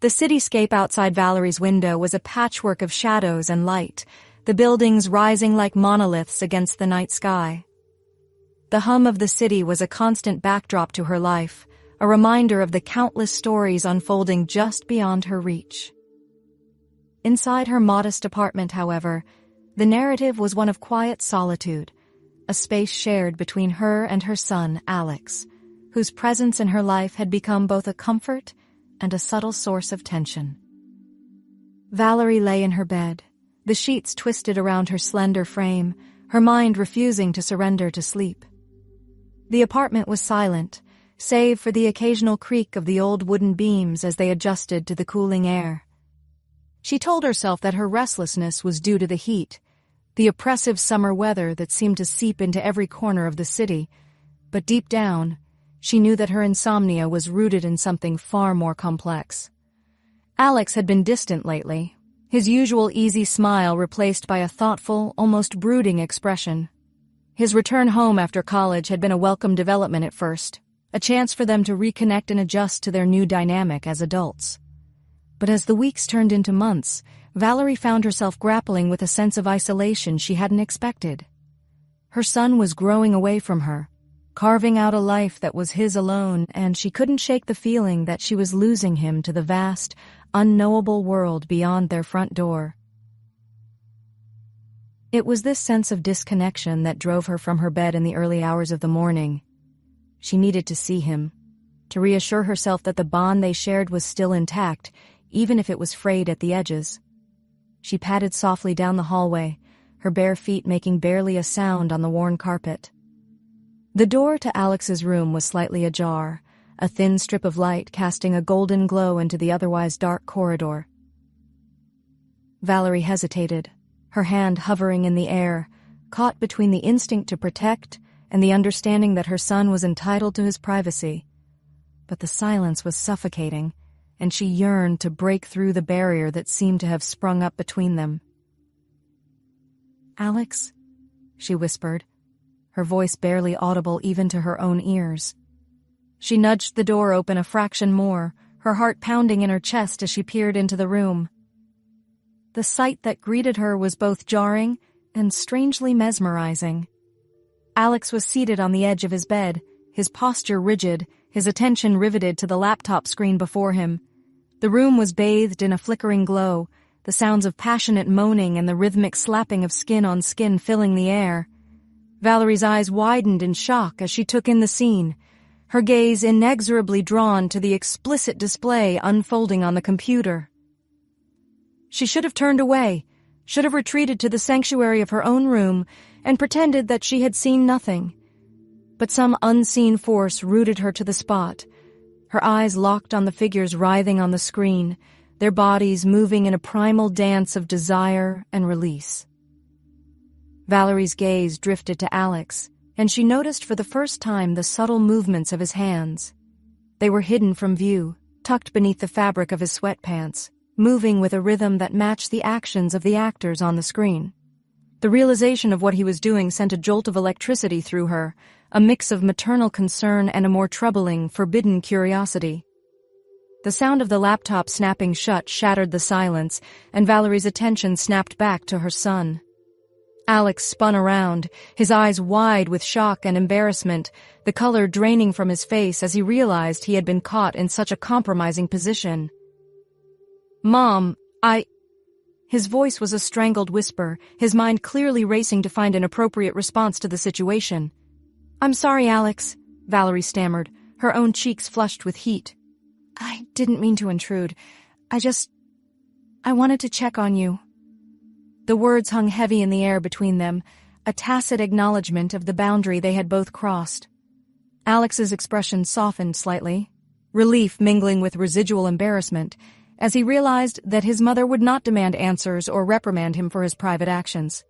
The cityscape outside Valerie's window was a patchwork of shadows and light, the buildings rising like monoliths against the night sky. The hum of the city was a constant backdrop to her life, a reminder of the countless stories unfolding just beyond her reach. Inside her modest apartment, however, the narrative was one of quiet solitude, a space shared between her and her son, Alex, whose presence in her life had become both a comfort and a subtle source of tension. Valerie lay in her bed, the sheets twisted around her slender frame, her mind refusing to surrender to sleep. The apartment was silent, save for the occasional creak of the old wooden beams as they adjusted to the cooling air. She told herself that her restlessness was due to the heat, the oppressive summer weather that seemed to seep into every corner of the city, but deep down, she knew that her insomnia was rooted in something far more complex. Alex had been distant lately, his usual easy smile replaced by a thoughtful, almost brooding expression. His return home after college had been a welcome development at first, a chance for them to reconnect and adjust to their new dynamic as adults. But as the weeks turned into months, Valerie found herself grappling with a sense of isolation she hadn't expected. Her son was growing away from her, carving out a life that was his alone, and she couldn't shake the feeling that she was losing him to the vast, unknowable world beyond their front door. It was this sense of disconnection that drove her from her bed in the early hours of the morning. She needed to see him, to reassure herself that the bond they shared was still intact, even if it was frayed at the edges. She padded softly down the hallway, her bare feet making barely a sound on the worn carpet. The door to Alex's room was slightly ajar, a thin strip of light casting a golden glow into the otherwise dark corridor. Valerie hesitated, her hand hovering in the air, caught between the instinct to protect and the understanding that her son was entitled to his privacy. But the silence was suffocating, and she yearned to break through the barrier that seemed to have sprung up between them. "Alex?" she whispered, her voice barely audible even to her own ears. She nudged the door open a fraction more, her heart pounding in her chest as she peered into the room. The sight that greeted her was both jarring and strangely mesmerizing. Alex was seated on the edge of his bed, his posture rigid, his attention riveted to the laptop screen before him. The room was bathed in a flickering glow, the sounds of passionate moaning and the rhythmic slapping of skin on skin filling the air. Valerie's eyes widened in shock as she took in the scene, her gaze inexorably drawn to the explicit display unfolding on the computer. She should have turned away, should have retreated to the sanctuary of her own room and pretended that she had seen nothing. But some unseen force rooted her to the spot, her eyes locked on the figures writhing on the screen, their bodies moving in a primal dance of desire and release. Valerie's gaze drifted to Alex, and she noticed for the first time the subtle movements of his hands. They were hidden from view, tucked beneath the fabric of his sweatpants, moving with a rhythm that matched the actions of the actors on the screen. The realization of what he was doing sent a jolt of electricity through her, a mix of maternal concern and a more troubling, forbidden curiosity. The sound of the laptop snapping shut shattered the silence, and Valerie's attention snapped back to her son. Alex spun around, his eyes wide with shock and embarrassment, the color draining from his face as he realized he had been caught in such a compromising position. "Mom, His voice was a strangled whisper, his mind clearly racing to find an appropriate response to the situation. "I'm sorry, Alex," Valerie stammered, her own cheeks flushed with heat. "I didn't mean to intrude. I wanted to check on you." The words hung heavy in the air between them, a tacit acknowledgement of the boundary they had both crossed. Alex's expression softened slightly, relief mingling with residual embarrassment, as he realized that his mother would not demand answers or reprimand him for his private actions.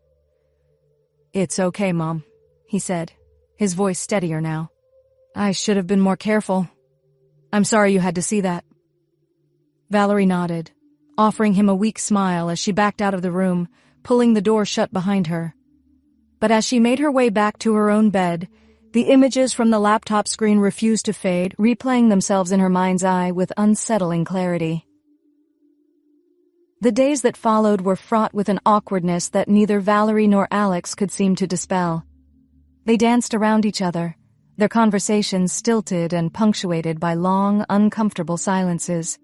"It's okay, Mom," he said, his voice steadier now. "I should have been more careful. I'm sorry you had to see that." Valerie nodded, offering him a weak smile as she backed out of the room, pulling the door shut behind her. But as she made her way back to her own bed, the images from the laptop screen refused to fade, replaying themselves in her mind's eye with unsettling clarity. The days that followed were fraught with an awkwardness that neither Valerie nor Alex could seem to dispel. They danced around each other, their conversations stilted and punctuated by long, uncomfortable silences.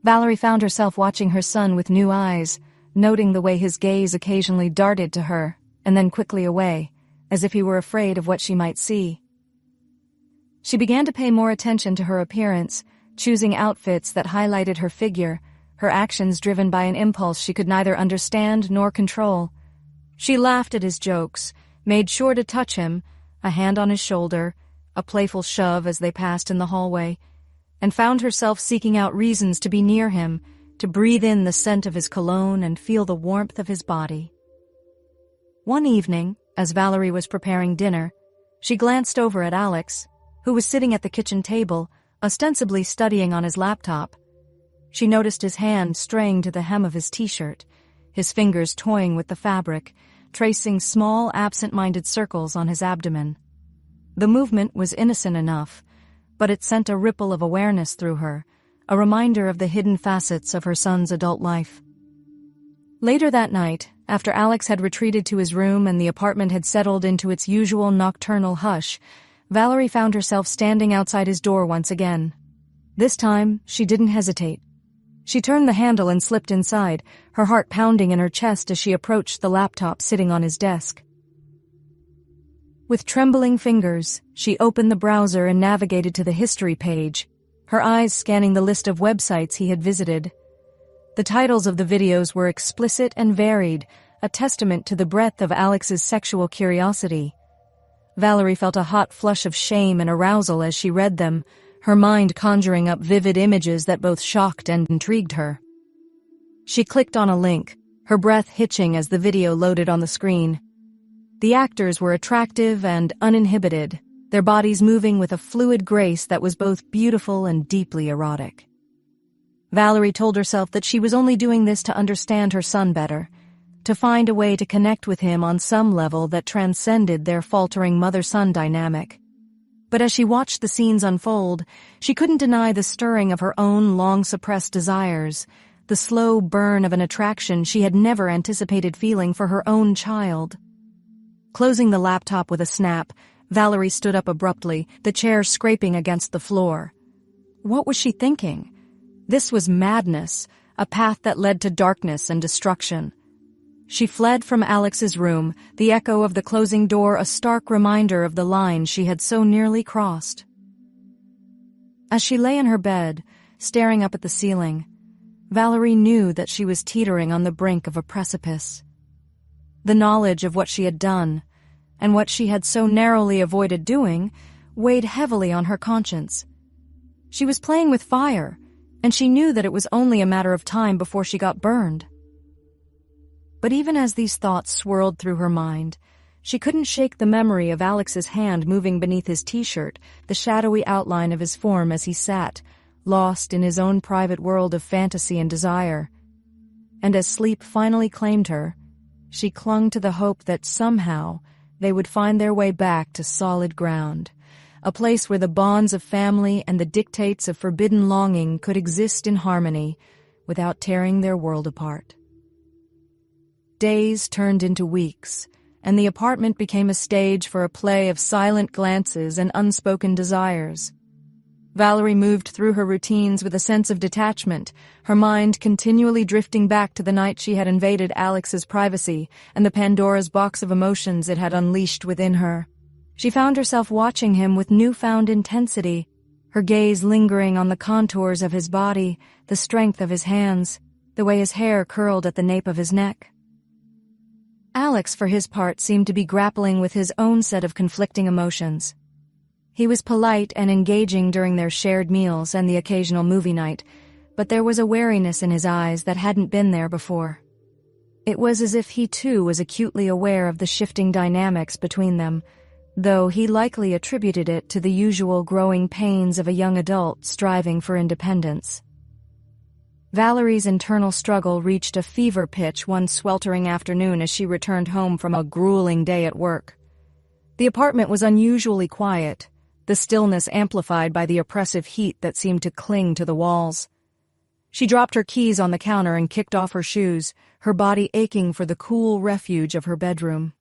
Valerie found herself watching her son with new eyes, noting the way his gaze occasionally darted to her, and then quickly away, as if he were afraid of what she might see. She began to pay more attention to her appearance, choosing outfits that highlighted her figure, her actions driven by an impulse she could neither understand nor control. She laughed at his jokes, made sure to touch him, a hand on his shoulder, a playful shove as they passed in the hallway, and found herself seeking out reasons to be near him, to breathe in the scent of his cologne and feel the warmth of his body. One evening, as Valerie was preparing dinner, she glanced over at Alex, who was sitting at the kitchen table, ostensibly studying on his laptop. She noticed his hand straying to the hem of his t-shirt, his fingers toying with the fabric, tracing small, absent-minded circles on his abdomen. The movement was innocent enough, but it sent a ripple of awareness through her, a reminder of the hidden facets of her son's adult life. Later that night, after Alex had retreated to his room and the apartment had settled into its usual nocturnal hush, Valerie found herself standing outside his door once again. This time, she didn't hesitate. She turned the handle and slipped inside, her heart pounding in her chest as she approached the laptop sitting on his desk. With trembling fingers, she opened the browser and navigated to the history page, her eyes scanning the list of websites he had visited. The titles of the videos were explicit and varied, a testament to the breadth of Alex's sexual curiosity. Valerie felt a hot flush of shame and arousal as she read them, her mind conjuring up vivid images that both shocked and intrigued her. She clicked on a link, her breath hitching as the video loaded on the screen. The actors were attractive and uninhibited, their bodies moving with a fluid grace that was both beautiful and deeply erotic. Valerie told herself that she was only doing this to understand her son better, to find a way to connect with him on some level that transcended their faltering mother-son dynamic. But as she watched the scenes unfold, she couldn't deny the stirring of her own long-suppressed desires, the slow burn of an attraction she had never anticipated feeling for her own child. Closing the laptop with a snap, Valerie stood up abruptly, the chair scraping against the floor. What was she thinking? This was madness, a path that led to darkness and destruction. She fled from Alex's room, the echo of the closing door a stark reminder of the line she had so nearly crossed. As she lay in her bed, staring up at the ceiling, Valerie knew that she was teetering on the brink of a precipice. The knowledge of what she had done, and what she had so narrowly avoided doing, weighed heavily on her conscience. She was playing with fire, and she knew that it was only a matter of time before she got burned. But even as these thoughts swirled through her mind, she couldn't shake the memory of Alex's hand moving beneath his t-shirt, the shadowy outline of his form as he sat, lost in his own private world of fantasy and desire. And as sleep finally claimed her, she clung to the hope that somehow they would find their way back to solid ground, a place where the bonds of family and the dictates of forbidden longing could exist in harmony without tearing their world apart. Days turned into weeks, and the apartment became a stage for a play of silent glances and unspoken desires. Valerie moved through her routines with a sense of detachment, her mind continually drifting back to the night she had invaded Alex's privacy and the Pandora's box of emotions it had unleashed within her. She found herself watching him with newfound intensity, her gaze lingering on the contours of his body, the strength of his hands, the way his hair curled at the nape of his neck. Alex, for his part, seemed to be grappling with his own set of conflicting emotions. He was polite and engaging during their shared meals and the occasional movie night, but there was a wariness in his eyes that hadn't been there before. It was as if he too was acutely aware of the shifting dynamics between them, though he likely attributed it to the usual growing pains of a young adult striving for independence. Valerie's internal struggle reached a fever pitch one sweltering afternoon as she returned home from a grueling day at work. The apartment was unusually quiet, the stillness amplified by the oppressive heat that seemed to cling to the walls. She dropped her keys on the counter and kicked off her shoes, her body aching for the cool refuge of her bedroom.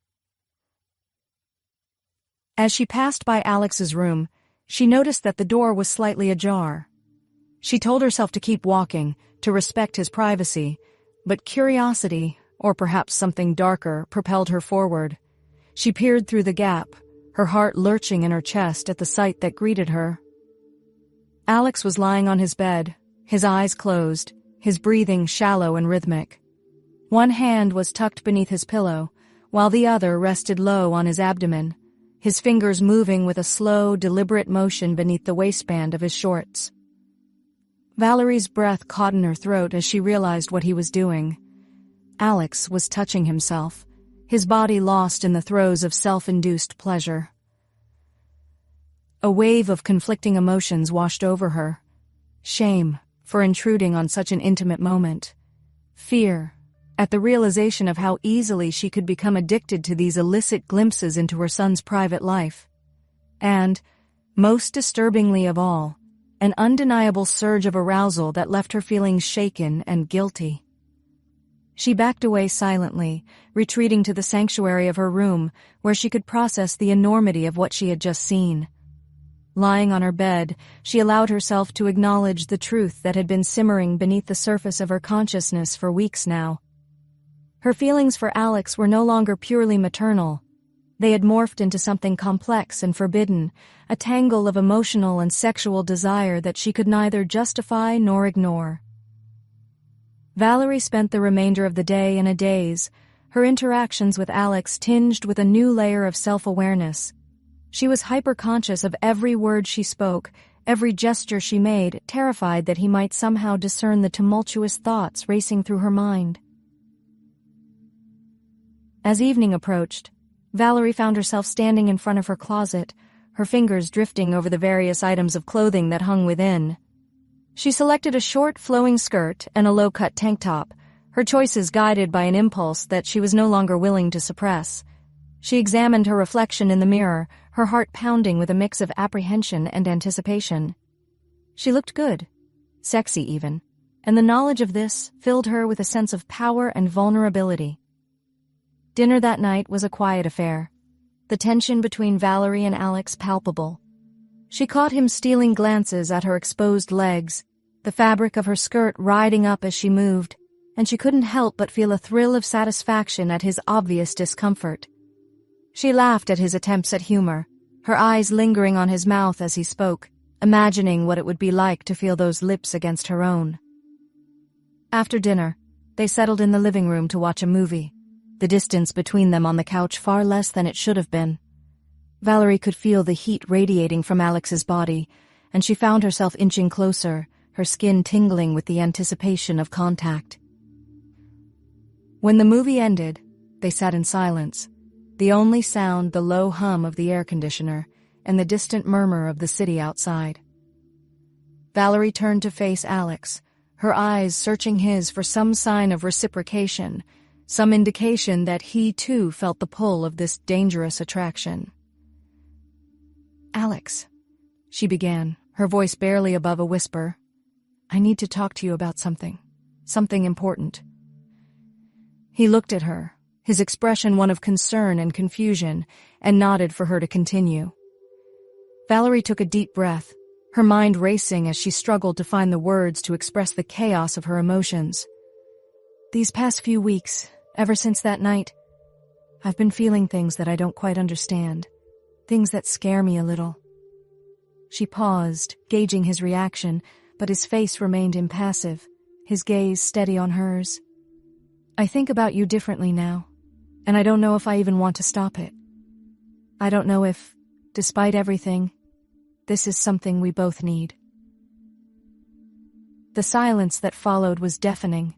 As she passed by Alex's room, she noticed that the door was slightly ajar. She told herself to keep walking, to respect his privacy, but curiosity, or perhaps something darker, propelled her forward. She peered through the gap, her heart lurching in her chest at the sight that greeted her. Alex was lying on his bed, his eyes closed, his breathing shallow and rhythmic. One hand was tucked beneath his pillow, while the other rested low on his abdomen, his fingers moving with a slow, deliberate motion beneath the waistband of his shorts. Valerie's breath caught in her throat as she realized what he was doing. Alex was touching himself, his body lost in the throes of self-induced pleasure. A wave of conflicting emotions washed over her. Shame for intruding on such an intimate moment. Fear at the realization of how easily she could become addicted to these illicit glimpses into her son's private life. And, most disturbingly of all, an undeniable surge of arousal that left her feeling shaken and guilty. She backed away silently, retreating to the sanctuary of her room, where she could process the enormity of what she had just seen. Lying on her bed, she allowed herself to acknowledge the truth that had been simmering beneath the surface of her consciousness for weeks now. Her feelings for Alex were no longer purely maternal. They had morphed into something complex and forbidden, a tangle of emotional and sexual desire that she could neither justify nor ignore. Valerie spent the remainder of the day in a daze, her interactions with Alex tinged with a new layer of self-awareness. She was hyper-conscious of every word she spoke, every gesture she made, terrified that he might somehow discern the tumultuous thoughts racing through her mind. As evening approached, Valerie found herself standing in front of her closet, her fingers drifting over the various items of clothing that hung within. She selected a short, flowing skirt and a low-cut tank top, her choices guided by an impulse that she was no longer willing to suppress. She examined her reflection in the mirror, her heart pounding with a mix of apprehension and anticipation. She looked good, sexy even, and the knowledge of this filled her with a sense of power and vulnerability. Dinner that night was a quiet affair, the tension between Valerie and Alex palpable. She caught him stealing glances at her exposed legs, the fabric of her skirt riding up as she moved, and she couldn't help but feel a thrill of satisfaction at his obvious discomfort. She laughed at his attempts at humor, her eyes lingering on his mouth as he spoke, imagining what it would be like to feel those lips against her own. After dinner, they settled in the living room to watch a movie, the distance between them on the couch far less than it should have been. Valerie could feel the heat radiating from Alex's body, and she found herself inching closer, her skin tingling with the anticipation of contact. When the movie ended, they sat in silence, the only sound the low hum of the air conditioner and the distant murmur of the city outside. Valerie turned to face Alex, her eyes searching his for some sign of reciprocation, some indication that he too felt the pull of this dangerous attraction. "Alex," she began, her voice barely above a whisper, "I need to talk to you about something important." He looked at her, his expression one of concern and confusion, and nodded for her to continue. Valerie took a deep breath, her mind racing as she struggled to find the words to express the chaos of her emotions. "These past few weeks, ever since that night, I've been feeling things that I don't quite understand, things that scare me a little." She paused, gauging his reaction, but his face remained impassive, his gaze steady on hers. "I think about you differently now, and I don't know if I even want to stop it. I don't know if, despite everything, this is something we both need." The silence that followed was deafening,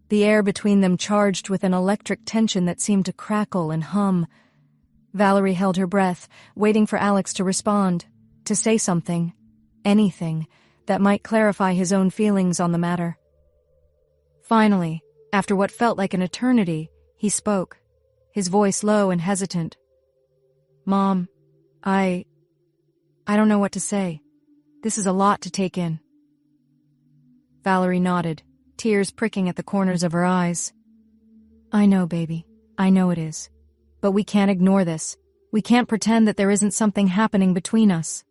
the air between them charged with an electric tension that seemed to crackle and hum. Valerie held her breath, waiting for Alex to respond, to say something, anything, that might clarify his own feelings on the matter. Finally, after what felt like an eternity, he spoke, his voice low and hesitant. "Mom, I don't know what to say. This is a lot to take in." Valerie nodded, tears pricking at the corners of her eyes. I know, baby. I know it is. But we can't ignore this. We can't pretend that there isn't something happening between us.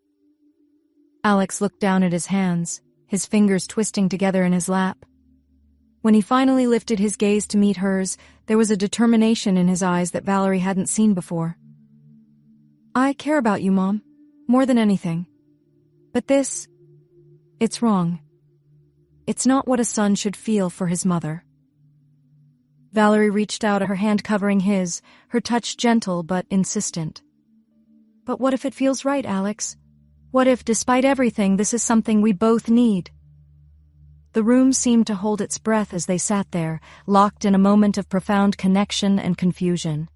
Alex looked down at his hands, his fingers twisting together in his lap. When he finally lifted his gaze to meet hers, there was a determination in his eyes that Valerie hadn't seen before. I care about you, Mom, more than anything. But it's wrong. It's not what a son should feel for his mother. Valerie reached out, her hand covering his, her touch gentle but insistent. But what if it feels right, Alex? What if, despite everything, this is something we both need? The room seemed to hold its breath as they sat there, locked in a moment of profound connection and confusion.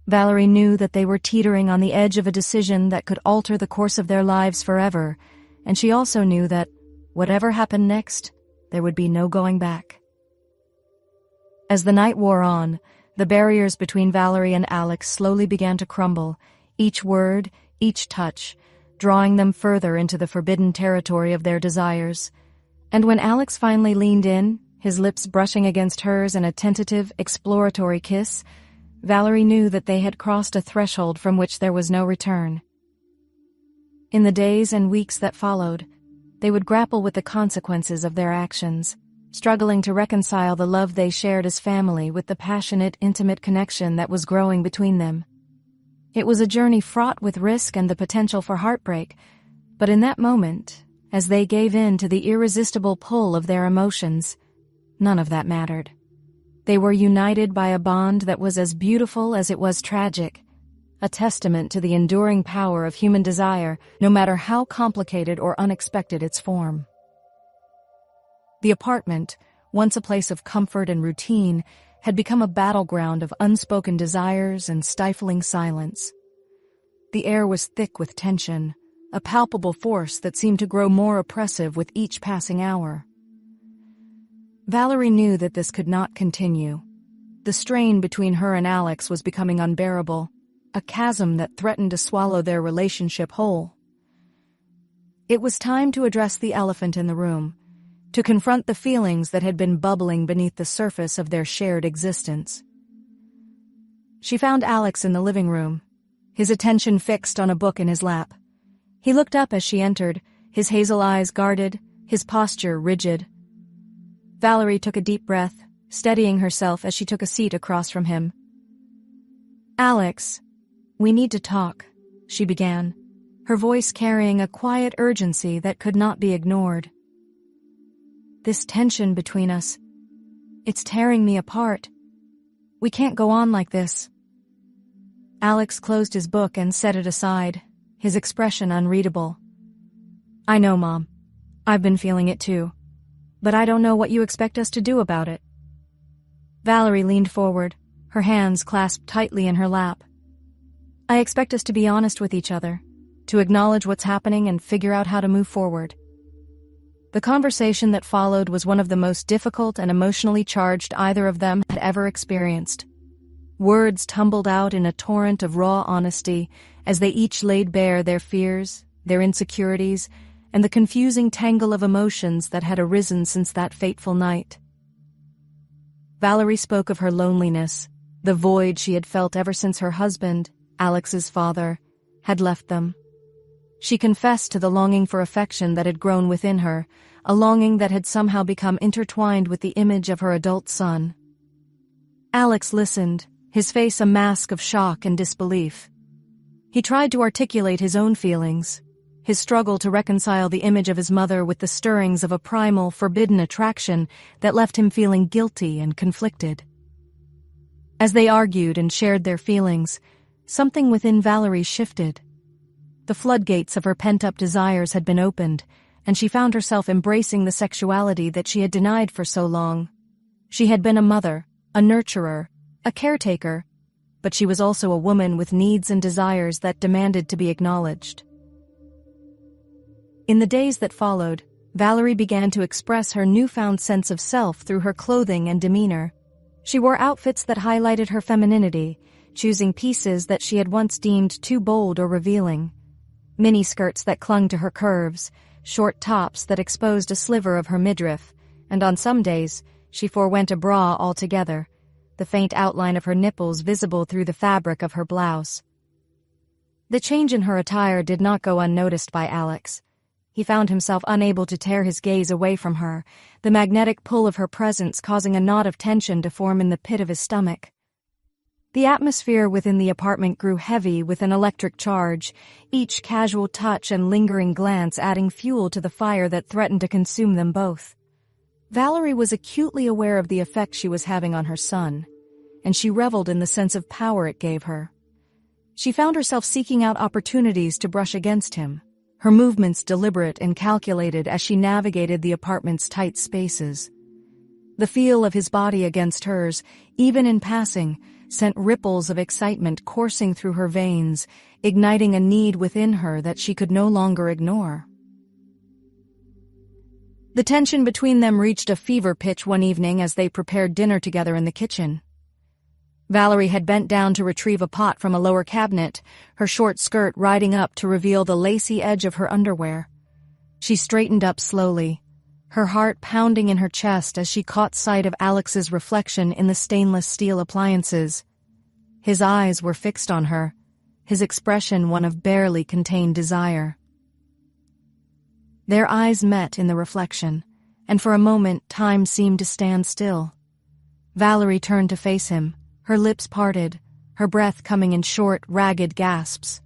Valerie knew that they were teetering on the edge of a decision that could alter the course of their lives forever, and she also knew that, whatever happened next, there would be no going back. As the night wore on, the barriers between Valerie and Alex slowly began to crumble, each word, each touch, drawing them further into the forbidden territory of their desires. And when Alex finally leaned in, his lips brushing against hers in a tentative, exploratory kiss, Valerie knew that they had crossed a threshold from which there was no return. In the days and weeks that followed, they would grapple with the consequences of their actions, struggling to reconcile the love they shared as family with the passionate, intimate connection that was growing between them. It was a journey fraught with risk and the potential for heartbreak, but in that moment, as they gave in to the irresistible pull of their emotions, none of that mattered. They were united by a bond that was as beautiful as it was tragic, a testament to the enduring power of human desire, no matter how complicated or unexpected its form. The apartment, once a place of comfort and routine, had become a battleground of unspoken desires and stifling silence. The air was thick with tension, a palpable force that seemed to grow more oppressive with each passing hour. Valerie knew that this could not continue. The strain between her and Alex was becoming unbearable, a chasm that threatened to swallow their relationship whole. It was time to address the elephant in the room, to confront the feelings that had been bubbling beneath the surface of their shared existence. She found Alex in the living room, his attention fixed on a book in his lap. He looked up as she entered, his hazel eyes guarded, his posture rigid. Valerie took a deep breath, steadying herself as she took a seat across from him. Alex, we need to talk, she began, her voice carrying a quiet urgency that could not be ignored. This tension between us, it's tearing me apart. We can't go on like this. Alex closed his book and set it aside, his expression unreadable. I know, Mom. I've been feeling it too. But I don't know what you expect us to do about it. Valerie leaned forward, her hands clasped tightly in her lap. I expect us to be honest with each other, to acknowledge what's happening and figure out how to move forward. The conversation that followed was one of the most difficult and emotionally charged either of them had ever experienced. Words tumbled out in a torrent of raw honesty as they each laid bare their fears, their insecurities, and the confusing tangle of emotions that had arisen since that fateful night. Valerie spoke of her loneliness, the void she had felt ever since her husband, Alex's father, had left them. She confessed to the longing for affection that had grown within her, a longing that had somehow become intertwined with the image of her adult son. Alex listened, his face a mask of shock and disbelief. He tried to articulate his own feelings, his struggle to reconcile the image of his mother with the stirrings of a primal, forbidden attraction that left him feeling guilty and conflicted. As they argued and shared their feelings, something within Valerie shifted. The floodgates of her pent-up desires had been opened, and she found herself embracing the sexuality that she had denied for so long. She had been a mother, a nurturer, a caretaker, but she was also a woman with needs and desires that demanded to be acknowledged. In the days that followed, Valerie began to express her newfound sense of self through her clothing and demeanor. She wore outfits that highlighted her femininity, choosing pieces that she had once deemed too bold or revealing. Miniskirts that clung to her curves, short tops that exposed a sliver of her midriff, and on some days she forewent a bra altogether, the faint outline of her nipples visible through the fabric of her blouse. The change in her attire did not go unnoticed by Alex. He found himself unable to tear his gaze away from her, the magnetic pull of her presence causing a knot of tension to form in the pit of his stomach. The atmosphere within the apartment grew heavy with an electric charge, each casual touch and lingering glance adding fuel to the fire that threatened to consume them both. Valerie was acutely aware of the effect she was having on her son, and she reveled in the sense of power it gave her. She found herself seeking out opportunities to brush against him, her movements deliberate and calculated as she navigated the apartment's tight spaces. The feel of his body against hers, even in passing, sent ripples of excitement coursing through her veins, igniting a need within her that she could no longer ignore. The tension between them reached a fever pitch one evening as they prepared dinner together in the kitchen. Valerie had bent down to retrieve a pot from a lower cabinet, her short skirt riding up to reveal the lacy edge of her underwear. She straightened up slowly, her heart pounding in her chest as she caught sight of Alex's reflection in the stainless steel appliances. His eyes were fixed on her, his expression one of barely contained desire. Their eyes met in the reflection, and for a moment time seemed to stand still. Valerie turned to face him, her lips parted, her breath coming in short, ragged gasps.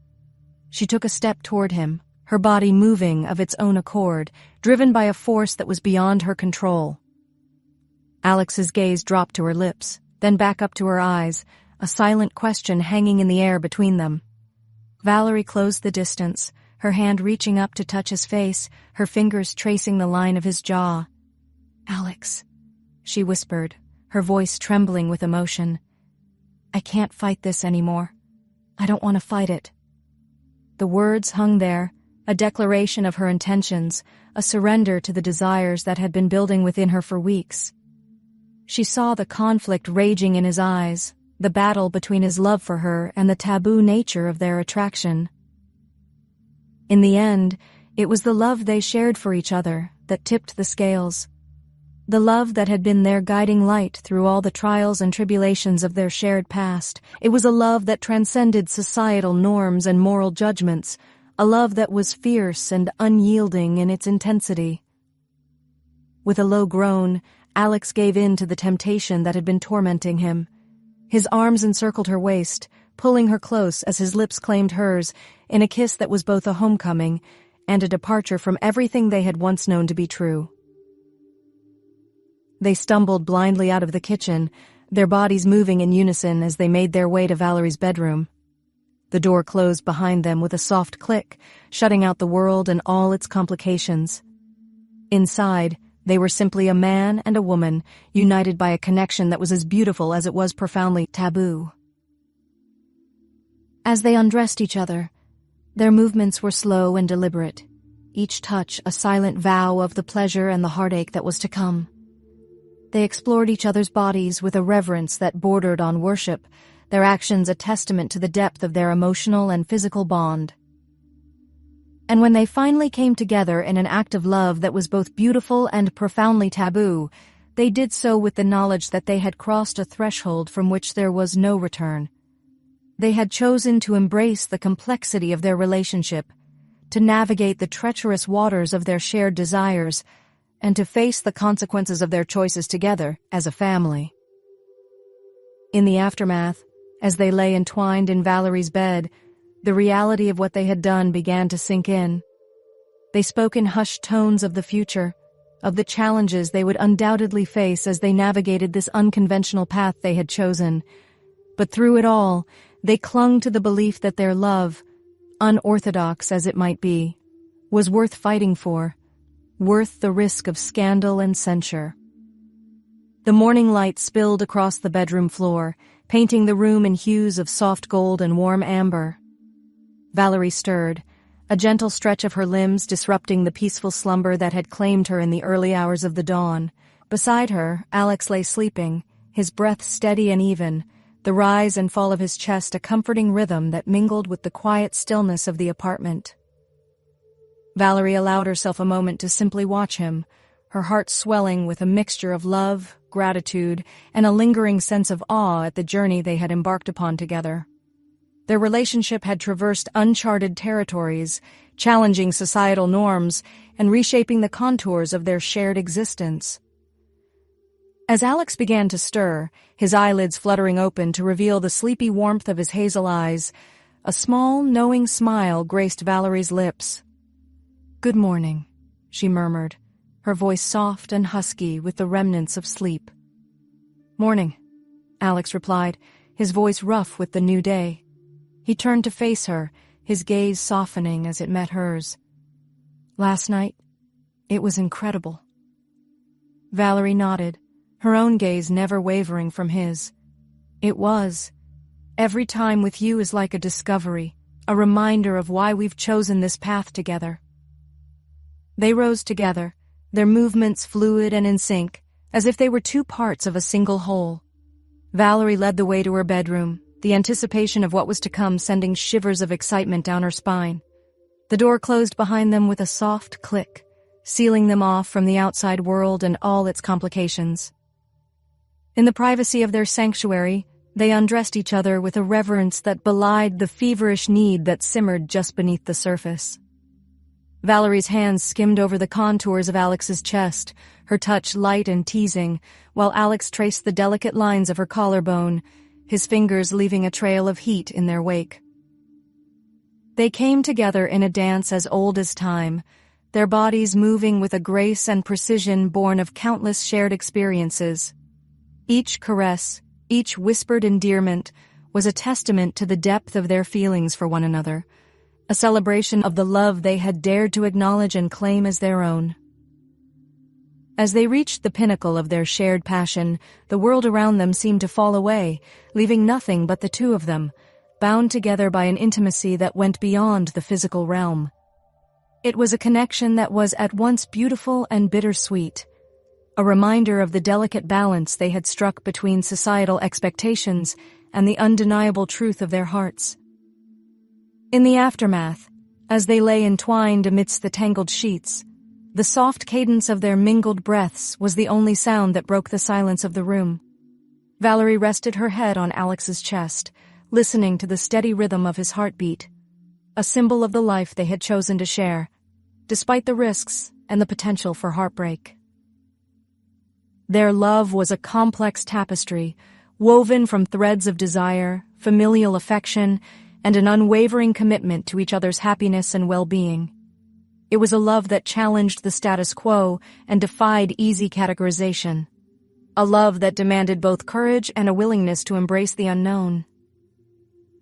She took a step toward him, her body moving of its own accord, driven by a force that was beyond her control. Alex's gaze dropped to her lips, then back up to her eyes, a silent question hanging in the air between them. Valerie closed the distance, her hand reaching up to touch his face, her fingers tracing the line of his jaw. "Alex," she whispered, her voice trembling with emotion. "I can't fight this anymore. I don't want to fight it." The words hung there, a declaration of her intentions, a surrender to the desires that had been building within her for weeks. She saw the conflict raging in his eyes, the battle between his love for her and the taboo nature of their attraction. In the end, it was the love they shared for each other that tipped the scales. The love that had been their guiding light through all the trials and tribulations of their shared past. It was a love that transcended societal norms and moral judgments, a love that was fierce and unyielding in its intensity. With a low groan, Alex gave in to the temptation that had been tormenting him. His arms encircled her waist, pulling her close as his lips claimed hers, in a kiss that was both a homecoming and a departure from everything they had once known to be true. They stumbled blindly out of the kitchen, their bodies moving in unison as they made their way to Valerie's bedroom. The door closed behind them with a soft click, shutting out the world and all its complications. Inside, they were simply a man and a woman, united by a connection that was as beautiful as it was profoundly taboo. As they undressed each other, their movements were slow and deliberate, each touch a silent vow of the pleasure and the heartache that was to come. They explored each other's bodies with a reverence that bordered on worship, their actions a testament to the depth of their emotional and physical bond. And when they finally came together in an act of love that was both beautiful and profoundly taboo, they did so with the knowledge that they had crossed a threshold from which there was no return. They had chosen to embrace the complexity of their relationship, to navigate the treacherous waters of their shared desires, and to face the consequences of their choices together as a family. In the aftermath, as they lay entwined in Valerie's bed, the reality of what they had done began to sink in. They spoke in hushed tones of the future, of the challenges they would undoubtedly face as they navigated this unconventional path they had chosen. But through it all, they clung to the belief that their love, unorthodox as it might be, was worth fighting for, worth the risk of scandal and censure. The morning light spilled across the bedroom floor, painting the room in hues of soft gold and warm amber. Valerie stirred, a gentle stretch of her limbs disrupting the peaceful slumber that had claimed her in the early hours of the dawn. Beside her, Alex lay sleeping, his breath steady and even, the rise and fall of his chest a comforting rhythm that mingled with the quiet stillness of the apartment. Valerie allowed herself a moment to simply watch him, her heart swelling with a mixture of love, gratitude, and a lingering sense of awe at the journey they had embarked upon together. Their relationship had traversed uncharted territories, challenging societal norms and reshaping the contours of their shared existence. As Alex began to stir, his eyelids fluttering open to reveal the sleepy warmth of his hazel eyes, a small, knowing smile graced Valerie's lips. "Good morning," she murmured, her voice soft and husky with the remnants of sleep. "Morning," Alex replied, his voice rough with the new day. He turned to face her, his gaze softening as it met hers. "Last night, it was incredible." Valerie nodded, her own gaze never wavering from his. "It was. Every time with you is like a discovery, a reminder of why we've chosen this path together." They rose together, their movements fluid and in sync, as if they were two parts of a single whole. Valerie led the way to her bedroom, the anticipation of what was to come sending shivers of excitement down her spine. The door closed behind them with a soft click, sealing them off from the outside world and all its complications. In the privacy of their sanctuary, they undressed each other with a reverence that belied the feverish need that simmered just beneath the surface. Valerie's hands skimmed over the contours of Alex's chest, her touch light and teasing, while Alex traced the delicate lines of her collarbone, his fingers leaving a trail of heat in their wake. They came together in a dance as old as time, their bodies moving with a grace and precision born of countless shared experiences. Each caress, each whispered endearment, was a testament to the depth of their feelings for one another, a celebration of the love they had dared to acknowledge and claim as their own. As they reached the pinnacle of their shared passion, the world around them seemed to fall away, leaving nothing but the two of them, bound together by an intimacy that went beyond the physical realm. It was a connection that was at once beautiful and bittersweet, a reminder of the delicate balance they had struck between societal expectations and the undeniable truth of their hearts. In the aftermath, as they lay entwined amidst the tangled sheets, the soft cadence of their mingled breaths was the only sound that broke the silence of the room. Valerie rested her head on Alex's chest, listening to the steady rhythm of his heartbeat, a symbol of the life they had chosen to share, despite the risks and the potential for heartbreak. Their love was a complex tapestry, woven from threads of desire, familial affection, and an unwavering commitment to each other's happiness and well-being. It was a love that challenged the status quo and defied easy categorization. A love that demanded both courage and a willingness to embrace the unknown.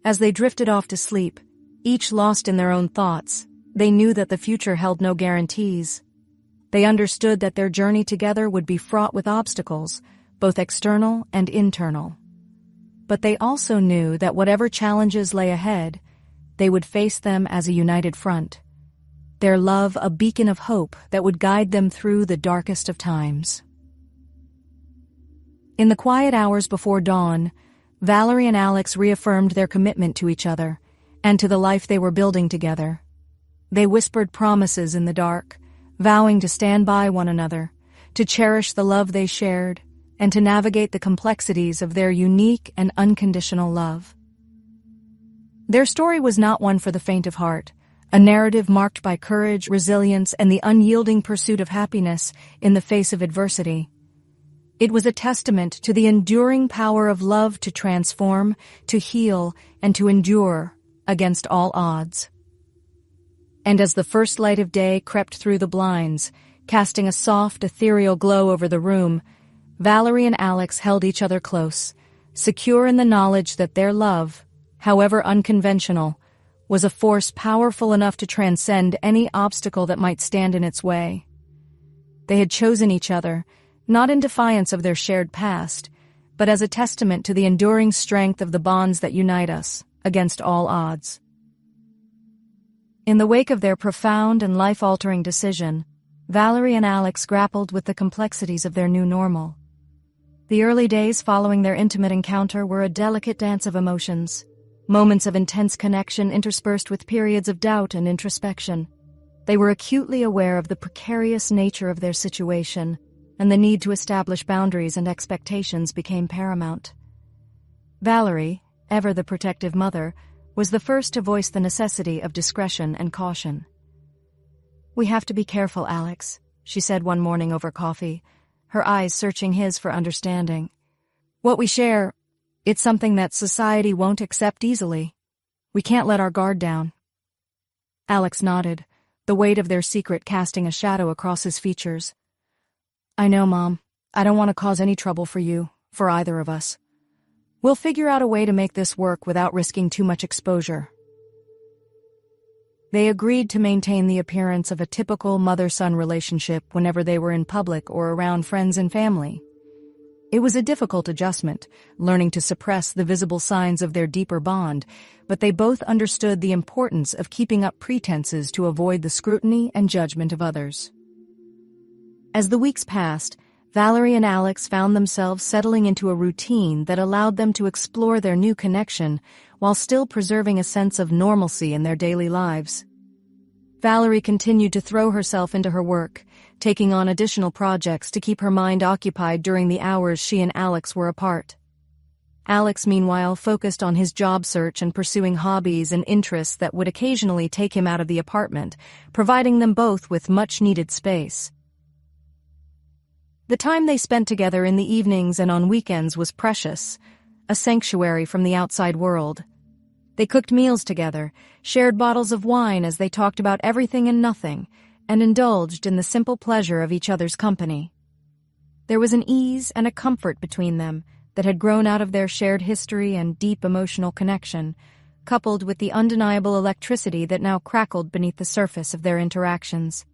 As they drifted off to sleep, each lost in their own thoughts, they knew that the future held no guarantees. They understood that their journey together would be fraught with obstacles, both external and internal. But they also knew that whatever challenges lay ahead, they would face them as a united front. Their love a beacon of hope that would guide them through the darkest of times. In the quiet hours before dawn, Valerie and Alex reaffirmed their commitment to each other and to the life they were building together. They whispered promises in the dark, vowing to stand by one another, to cherish the love they shared, and to navigate the complexities of their unique and unconditional love. Their story was not one for the faint of heart, a narrative marked by courage, resilience, and the unyielding pursuit of happiness in the face of adversity. It was a testament to the enduring power of love to transform, to heal, and to endure against all odds. And as the first light of day crept through the blinds, casting a soft, ethereal glow over the room, Valerie and Alex held each other close, secure in the knowledge that their love, however unconventional, was a force powerful enough to transcend any obstacle that might stand in its way. They had chosen each other, not in defiance of their shared past, but as a testament to the enduring strength of the bonds that unite us against all odds. In the wake of their profound and life-altering decision, Valerie and Alex grappled with the complexities of their new normal. The early days following their intimate encounter were a delicate dance of emotions, moments of intense connection interspersed with periods of doubt and introspection. They were acutely aware of the precarious nature of their situation, and the need to establish boundaries and expectations became paramount. Valerie, ever the protective mother, was the first to voice the necessity of discretion and caution. "We have to be careful, Alex," she said one morning over coffee, her eyes searching his for understanding. "What we share, it's something that society won't accept easily. We can't let our guard down." Alex nodded, the weight of their secret casting a shadow across his features. "I know, Mom. I don't want to cause any trouble for you, for either of us. We'll figure out a way to make this work without risking too much exposure." They agreed to maintain the appearance of a typical mother-son relationship whenever they were in public or around friends and family. It was a difficult adjustment, learning to suppress the visible signs of their deeper bond, but they both understood the importance of keeping up pretenses to avoid the scrutiny and judgment of others. As the weeks passed, Valerie and Alex found themselves settling into a routine that allowed them to explore their new connection while still preserving a sense of normalcy in their daily lives. Valerie continued to throw herself into her work, taking on additional projects to keep her mind occupied during the hours she and Alex were apart. Alex, meanwhile, focused on his job search and pursuing hobbies and interests that would occasionally take him out of the apartment, providing them both with much-needed space. The time they spent together in the evenings and on weekends was precious, a sanctuary from the outside world. They cooked meals together, shared bottles of wine as they talked about everything and nothing, and indulged in the simple pleasure of each other's company. There was an ease and a comfort between them that had grown out of their shared history and deep emotional connection, coupled with the undeniable electricity that now crackled beneath the surface of their interactions.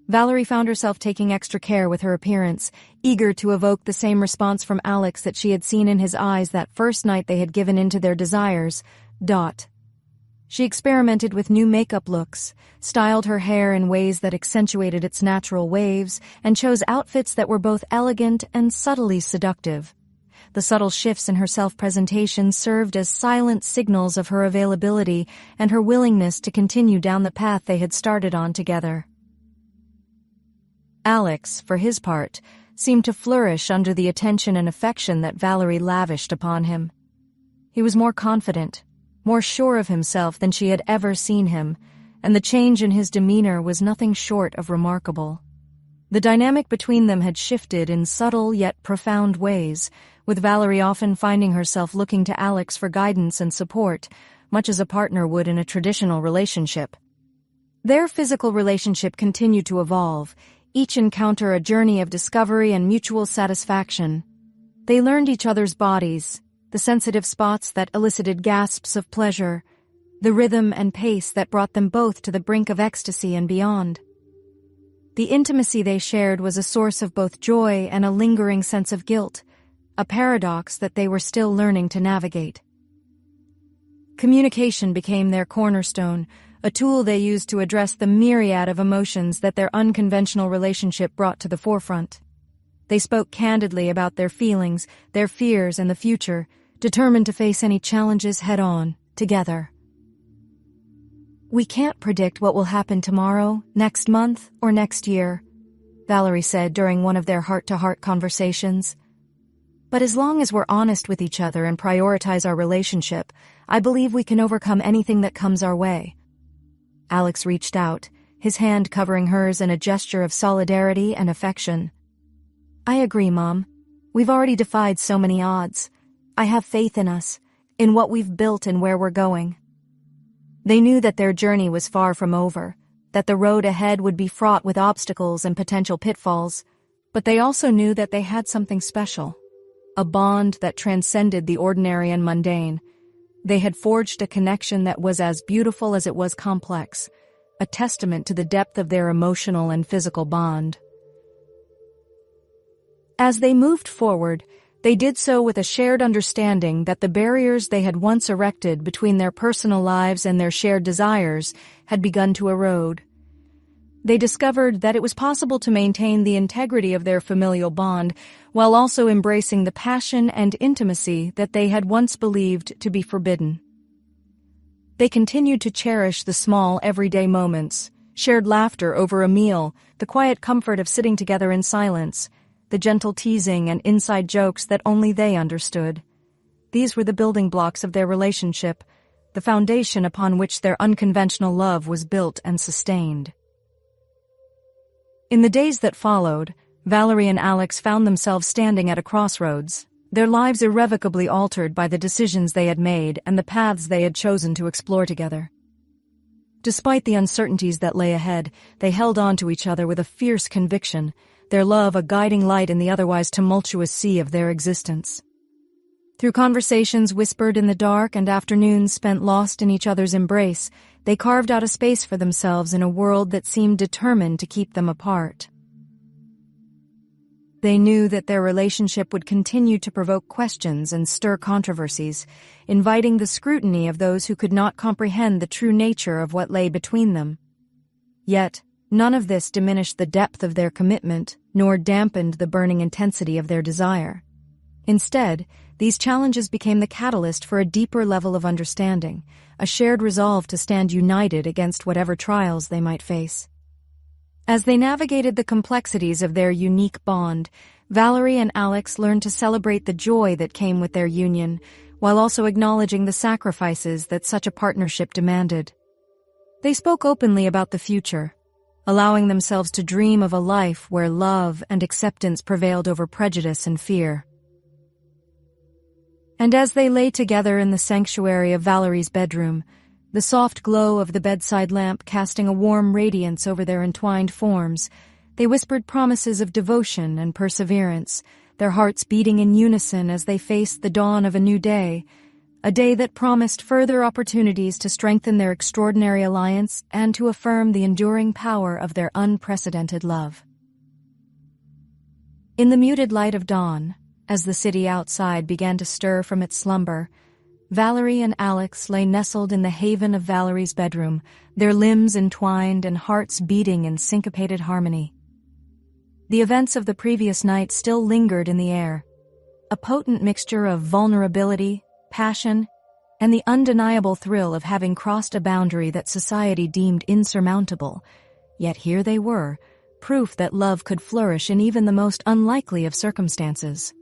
Valerie found herself taking extra care with her appearance, eager to evoke the same response from Alex that she had seen in his eyes that first night they had given in to their desires. She experimented with new makeup looks, styled her hair in ways that accentuated its natural waves, and chose outfits that were both elegant and subtly seductive. The subtle shifts in her self-presentation served as silent signals of her availability and her willingness to continue down the path they had started on together. Alex, for his part, seemed to flourish under the attention and affection that Valerie lavished upon him. He was more confident, more sure of himself than she had ever seen him, and the change in his demeanor was nothing short of remarkable. The dynamic between them had shifted in subtle yet profound ways, with Valerie often finding herself looking to Alex for guidance and support, much as a partner would in a traditional relationship. Their physical relationship continued to evolve, each encounter a journey of discovery and mutual satisfaction. They learned each other's bodies, the sensitive spots that elicited gasps of pleasure, the rhythm and pace that brought them both to the brink of ecstasy and beyond. The intimacy they shared was a source of both joy and a lingering sense of guilt, a paradox that they were still learning to navigate. Communication became their cornerstone, a tool they used to address the myriad of emotions that their unconventional relationship brought to the forefront. They spoke candidly about their feelings, their fears, and the future, determined to face any challenges head-on, together. "We can't predict what will happen tomorrow, next month, or next year," Valerie said during one of their heart-to-heart conversations. "But as long as we're honest with each other and prioritize our relationship, I believe we can overcome anything that comes our way." Alex reached out, his hand covering hers in a gesture of solidarity and affection. "I agree, Mom. We've already defied so many odds. I have faith in us, in what we've built and where we're going." They knew that their journey was far from over, that the road ahead would be fraught with obstacles and potential pitfalls, but they also knew that they had something special, a bond that transcended the ordinary and mundane. They had forged a connection that was as beautiful as it was complex, a testament to the depth of their emotional and physical bond. As they moved forward, they did so with a shared understanding that the barriers they had once erected between their personal lives and their shared desires had begun to erode. They discovered that it was possible to maintain the integrity of their familial bond while also embracing the passion and intimacy that they had once believed to be forbidden. They continued to cherish the small, everyday moments, shared laughter over a meal, the quiet comfort of sitting together in silence, the gentle teasing and inside jokes that only they understood. These were the building blocks of their relationship, the foundation upon which their unconventional love was built and sustained. In the days that followed, Valerie and Alex found themselves standing at a crossroads, their lives irrevocably altered by the decisions they had made and the paths they had chosen to explore together. Despite the uncertainties that lay ahead, they held on to each other with a fierce conviction, their love a guiding light in the otherwise tumultuous sea of their existence. Through conversations whispered in the dark and afternoons spent lost in each other's embrace, they carved out a space for themselves in a world that seemed determined to keep them apart. They knew that their relationship would continue to provoke questions and stir controversies, inviting the scrutiny of those who could not comprehend the true nature of what lay between them. Yet, none of this diminished the depth of their commitment, nor dampened the burning intensity of their desire. Instead, these challenges became the catalyst for a deeper level of understanding, a shared resolve to stand united against whatever trials they might face. As they navigated the complexities of their unique bond, Valerie and Alex learned to celebrate the joy that came with their union, while also acknowledging the sacrifices that such a partnership demanded. They spoke openly about the future, allowing themselves to dream of a life where love and acceptance prevailed over prejudice and fear. And as they lay together in the sanctuary of Valerie's bedroom, the soft glow of the bedside lamp casting a warm radiance over their entwined forms, they whispered promises of devotion and perseverance, their hearts beating in unison as they faced the dawn of a new day, a day that promised further opportunities to strengthen their extraordinary alliance and to affirm the enduring power of their unprecedented love. In the muted light of dawn, as the city outside began to stir from its slumber, Valerie and Alex lay nestled in the haven of Valerie's bedroom, their limbs entwined and hearts beating in syncopated harmony. The events of the previous night still lingered in the air, a potent mixture of vulnerability, passion, and the undeniable thrill of having crossed a boundary that society deemed insurmountable. Yet here they were, proof that love could flourish in even the most unlikely of circumstances.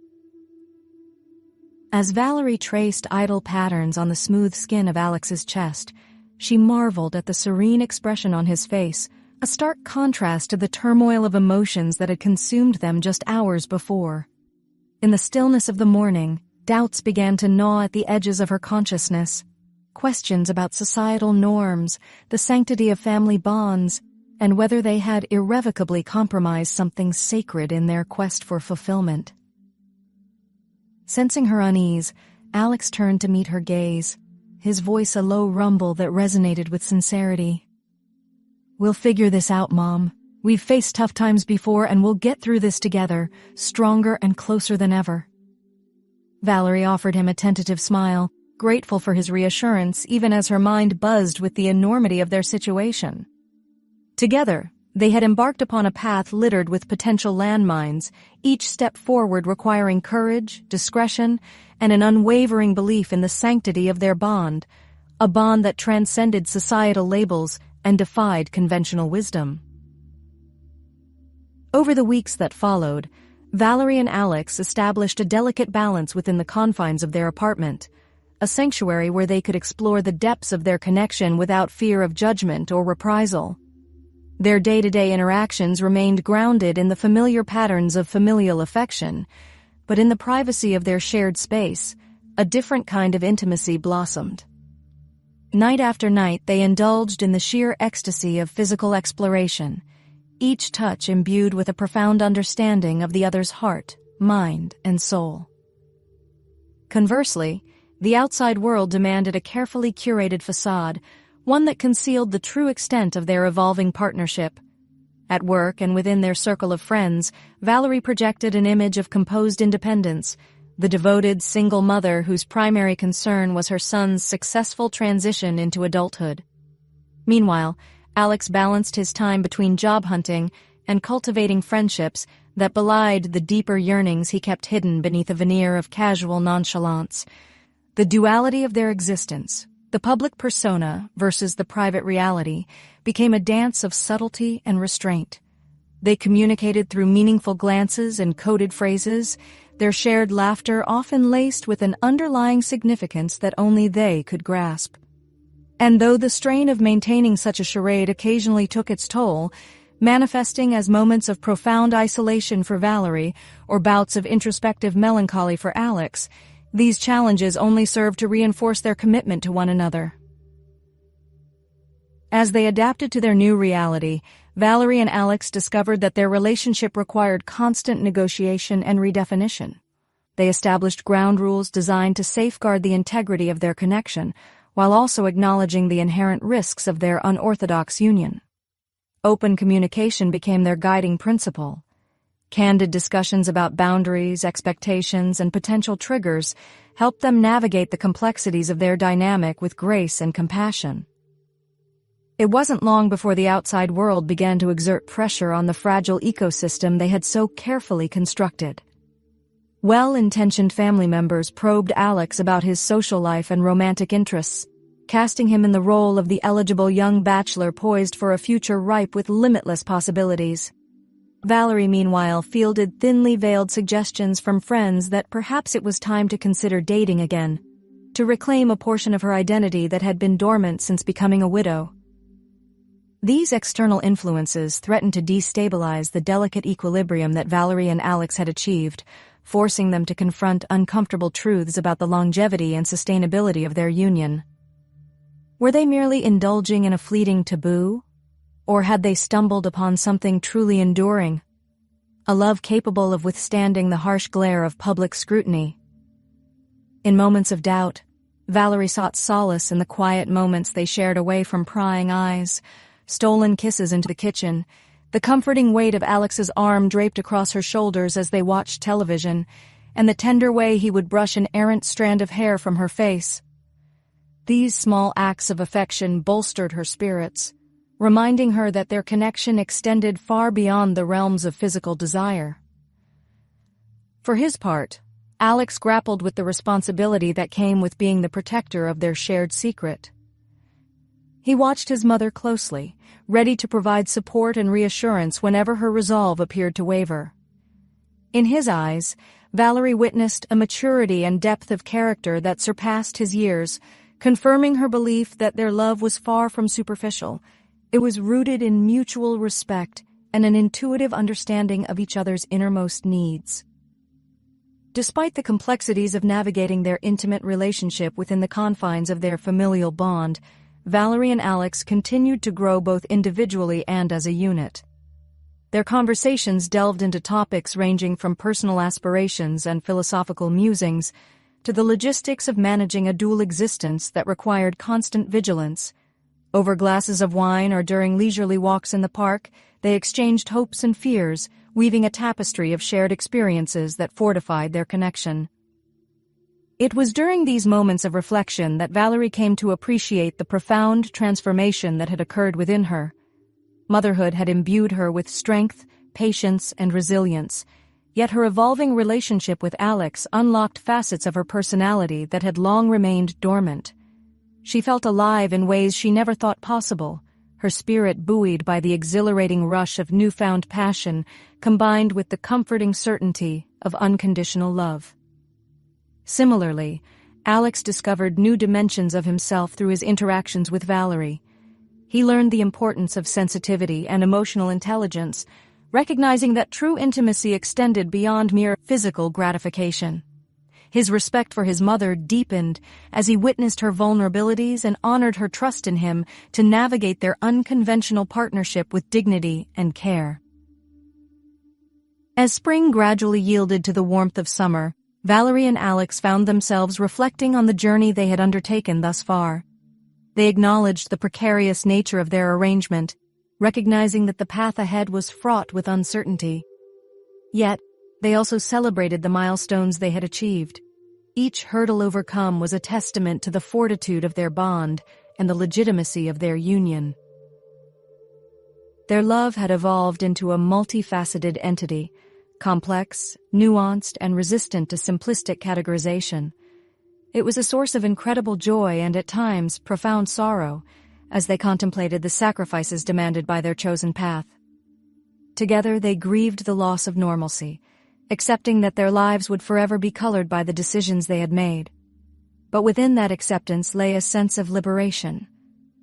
As Valerie traced idle patterns on the smooth skin of Alex's chest, she marveled at the serene expression on his face, a stark contrast to the turmoil of emotions that had consumed them just hours before. In the stillness of the morning, doubts began to gnaw at the edges of her consciousness. Questions about societal norms, the sanctity of family bonds, and whether they had irrevocably compromised something sacred in their quest for fulfillment. Sensing her unease, Alex turned to meet her gaze, his voice a low rumble that resonated with sincerity. "We'll figure this out, Mom. We've faced tough times before and we'll get through this together, stronger and closer than ever." Valerie offered him a tentative smile, grateful for his reassurance even as her mind buzzed with the enormity of their situation. Together, they had embarked upon a path littered with potential landmines, each step forward requiring courage, discretion, and an unwavering belief in the sanctity of their bond, a bond that transcended societal labels and defied conventional wisdom. Over the weeks that followed, Valerie and Alex established a delicate balance within the confines of their apartment, a sanctuary where they could explore the depths of their connection without fear of judgment or reprisal. Their day-to-day interactions remained grounded in the familiar patterns of familial affection, but in the privacy of their shared space, a different kind of intimacy blossomed. Night after night, they indulged in the sheer ecstasy of physical exploration, each touch imbued with a profound understanding of the other's heart, mind, and soul. Conversely, the outside world demanded a carefully curated facade, one that concealed the true extent of their evolving partnership. At work and within their circle of friends, Valerie projected an image of composed independence, the devoted single mother whose primary concern was her son's successful transition into adulthood. Meanwhile, Alex balanced his time between job hunting and cultivating friendships that belied the deeper yearnings he kept hidden beneath a veneer of casual nonchalance. The duality of their existence, The public persona versus the private reality became a dance of subtlety and restraint. They communicated through meaningful glances and coded phrases, their shared laughter often laced with an underlying significance that only they could grasp. And though the strain of maintaining such a charade occasionally took its toll, manifesting as moments of profound isolation for Valerie or bouts of introspective melancholy for Alex, these challenges only served to reinforce their commitment to one another. As they adapted to their new reality, Valerie and Alex discovered that their relationship required constant negotiation and redefinition. They established ground rules designed to safeguard the integrity of their connection, while also acknowledging the inherent risks of their unorthodox union. Open communication became their guiding principle. Candid discussions about boundaries, expectations, and potential triggers helped them navigate the complexities of their dynamic with grace and compassion. It wasn't long before the outside world began to exert pressure on the fragile ecosystem they had so carefully constructed. Well-intentioned family members probed Alex about his social life and romantic interests, casting him in the role of the eligible young bachelor poised for a future ripe with limitless possibilities. Valerie, meanwhile, fielded thinly veiled suggestions from friends that perhaps it was time to consider dating again, to reclaim a portion of her identity that had been dormant since becoming a widow. These external influences threatened to destabilize the delicate equilibrium that Valerie and Alex had achieved, forcing them to confront uncomfortable truths about the longevity and sustainability of their union. Were they merely indulging in a fleeting taboo? Or had they stumbled upon something truly enduring? A love capable of withstanding the harsh glare of public scrutiny? In moments of doubt, Valerie sought solace in the quiet moments they shared away from prying eyes, stolen kisses into the kitchen, the comforting weight of Alex's arm draped across her shoulders as they watched television, and the tender way he would brush an errant strand of hair from her face. These small acts of affection bolstered her spirits, reminding her that their connection extended far beyond the realms of physical desire. For his part, Alex grappled with the responsibility that came with being the protector of their shared secret. He watched his mother closely, ready to provide support and reassurance whenever her resolve appeared to waver. In his eyes, Valerie witnessed a maturity and depth of character that surpassed his years, confirming her belief that their love was far from superficial. It was rooted in mutual respect and an intuitive understanding of each other's innermost needs. Despite the complexities of navigating their intimate relationship within the confines of their familial bond, Valerie and Alex continued to grow both individually and as a unit. Their conversations delved into topics ranging from personal aspirations and philosophical musings to the logistics of managing a dual existence that required constant vigilance. Over glasses of wine or during leisurely walks in the park, they exchanged hopes and fears, weaving a tapestry of shared experiences that fortified their connection. It was during these moments of reflection that Valerie came to appreciate the profound transformation that had occurred within her. Motherhood had imbued her with strength, patience, and resilience, yet her evolving relationship with Alex unlocked facets of her personality that had long remained dormant. She felt alive in ways she never thought possible, her spirit buoyed by the exhilarating rush of newfound passion combined with the comforting certainty of unconditional love. Similarly, Alex discovered new dimensions of himself through his interactions with Valerie. He learned the importance of sensitivity and emotional intelligence, recognizing that true intimacy extended beyond mere physical gratification. His respect for his mother deepened as he witnessed her vulnerabilities and honored her trust in him to navigate their unconventional partnership with dignity and care. As spring gradually yielded to the warmth of summer, Valerie and Alex found themselves reflecting on the journey they had undertaken thus far. They acknowledged the precarious nature of their arrangement, recognizing that the path ahead was fraught with uncertainty. Yet, they also celebrated the milestones they had achieved. Each hurdle overcome was a testament to the fortitude of their bond and the legitimacy of their union. Their love had evolved into a multifaceted entity, complex, nuanced, and resistant to simplistic categorization. It was a source of incredible joy and, at times, profound sorrow, as they contemplated the sacrifices demanded by their chosen path. Together they grieved the loss of normalcy, accepting that their lives would forever be colored by the decisions they had made. But within that acceptance lay a sense of liberation.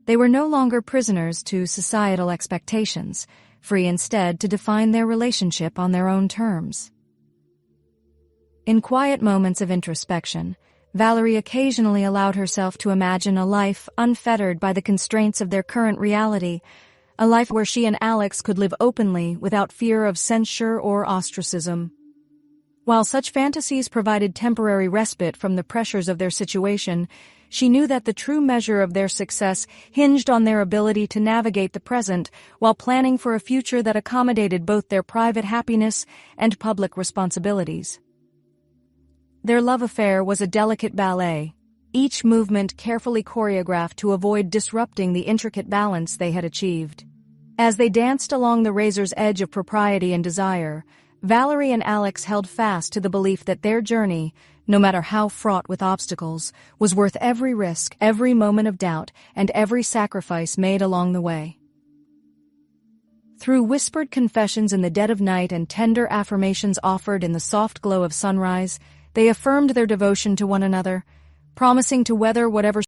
They were no longer prisoners to societal expectations, free instead to define their relationship on their own terms. In quiet moments of introspection, Valerie occasionally allowed herself to imagine a life unfettered by the constraints of their current reality, a life where she and Alex could live openly without fear of censure or ostracism. While such fantasies provided temporary respite from the pressures of their situation, she knew that the true measure of their success hinged on their ability to navigate the present while planning for a future that accommodated both their private happiness and public responsibilities. Their love affair was a delicate ballet, each movement carefully choreographed to avoid disrupting the intricate balance they had achieved. As they danced along the razor's edge of propriety and desire, Valerie and Alex held fast to the belief that their journey, no matter how fraught with obstacles, was worth every risk, every moment of doubt, and every sacrifice made along the way. Through whispered confessions in the dead of night and tender affirmations offered in the soft glow of sunrise, they affirmed their devotion to one another, promising to weather whatever